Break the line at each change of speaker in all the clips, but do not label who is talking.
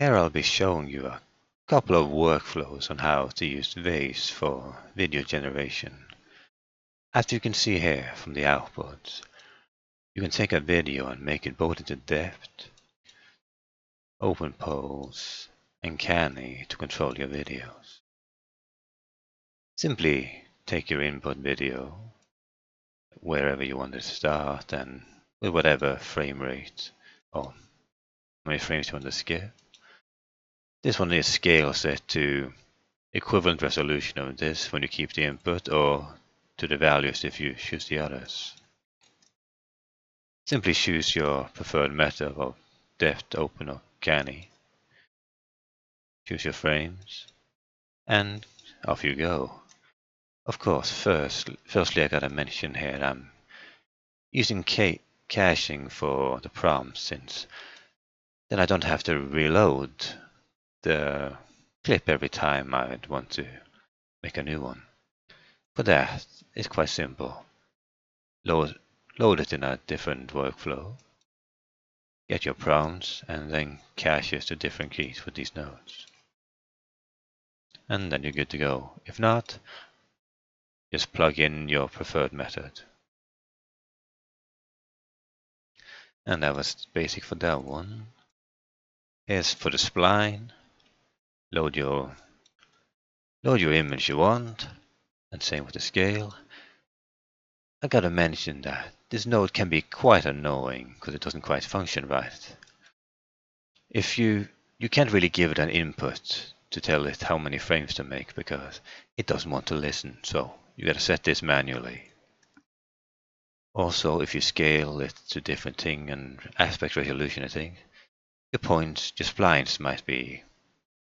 Here I'll be showing you a couple of workflows on how to use Vace for video generation. As you can see here from the outputs, you can take a video and make it both into depth, open pose, and canny to control your videos. Simply take your input video wherever you want it to start and with whatever frame rate or how many frames you want to skip. This one is scale set to equivalent resolution of this when you keep the input, or to the values if you choose the others. Simply choose your preferred method of depth, open or canny. Choose your frames and off you go. Of course, firstly I gotta mention here that I'm using caching for the prompts, since then I don't have to reload the clip every time I'd want to make a new one. For that, it's quite simple. Load it in a different workflow, get your prompts, and then cache it to different keys with these nodes. And then you're good to go. If not, just plug in your preferred method. And that was basic for that one. Here's for the spline. Load your image you want, and same with the scale. I gotta mention that this node can be quite annoying because it doesn't quite function right. If you can't really give it an input to tell it how many frames to make because it doesn't want to listen, so you gotta set this manually. Also, if you scale it to different thing and aspect resolution, I think your points, your splines might be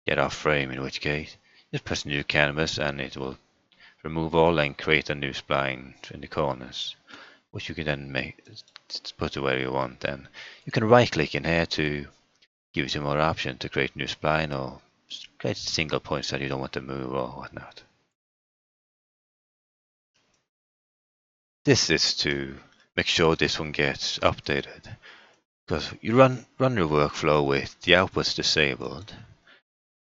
get off frame, in which case just press new canvas and it will remove all and create a new spline in the corners, which you can then put to where you want. Then you can right click in here to give you some more option to create new spline or create single points that you don't want to move or whatnot. This is to make sure this one gets updated, because you run your workflow with the outputs disabled,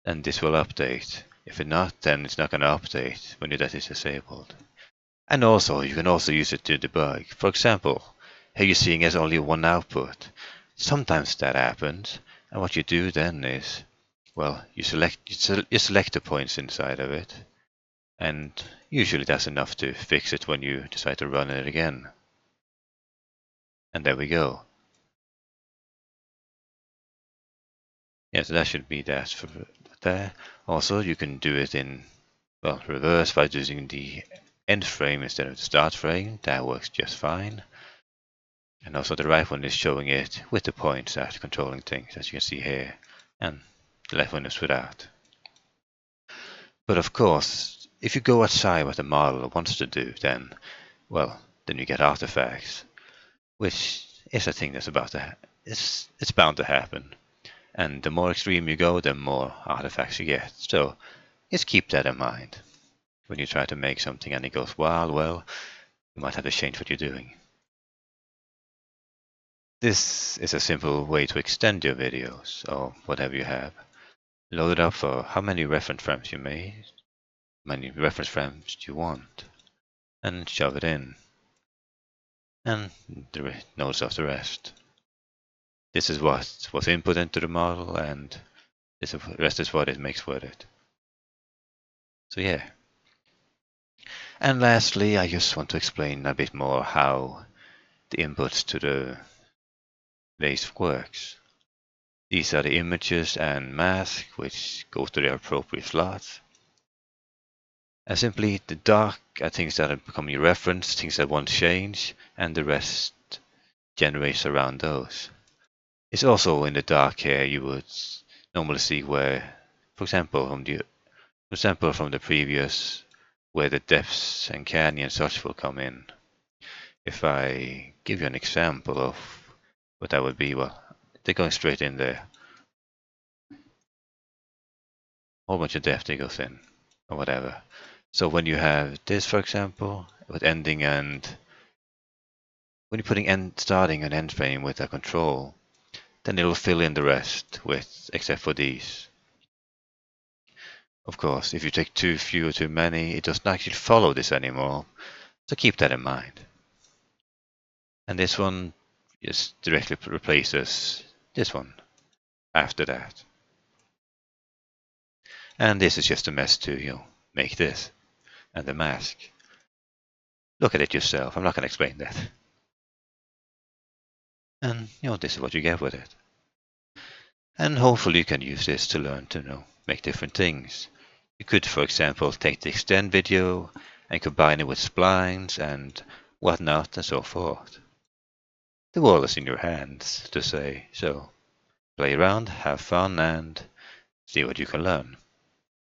and this will update. If it's not, then it's not going to update when that is disabled. And also, you can also use it to debug. For example, here you're seeing as only one output. Sometimes that happens, and what you do then is, well, you select the points inside of it, and usually that's enough to fix it when you decide to run it again. And there we go. Yeah, so that should be that for there. Also, you can do it in, well, reverse by using the end frame instead of the start frame. That works just fine. And also the right one is showing it with the points after controlling things, as you can see here, and the left one is without. But of course, if you go outside what the model wants to do, then, well, then you get artifacts, which is a thing that's about to it's bound to happen. And the more extreme you go, the more artifacts you get. So just keep that in mind. When you try to make something and it goes wild, well, you might have to change what you're doing. This is a simple way to extend your videos, or whatever you have. Load it up for how many reference frames you made, how many reference frames you want, and shove it in. And the notes of the rest. This is what was input into the model, and the rest is what it makes with it. So yeah. And lastly, I just want to explain a bit more how the inputs to the Vace works. These are the images and mask, which go to their appropriate slots. And simply the dark are things that become your reference, things that won't change, and the rest generates around those. It's also in the dark here you would normally see where, for example, from the previous, where the depths and canyon and such will come in. If I give you an example of what that would be, well, they're going straight in there. Whole bunch of depth that goes in, or whatever. So when you have this, for example, with ending and when you're putting starting and end frame with a control, then it'll fill in the rest with except for these. Of course, if you take too few or too many, it doesn't actually follow this anymore, so keep that in mind. And this one just directly replaces this one after that. And this is just a mess to make this and the mask. Look at it yourself. I'm not going to explain that. And this is what you get with it. And hopefully you can use this to learn to make different things. You could, for example, take the extend video and combine it with splines and whatnot and so forth. The world is in your hands, to say, so play around, have fun, and see what you can learn.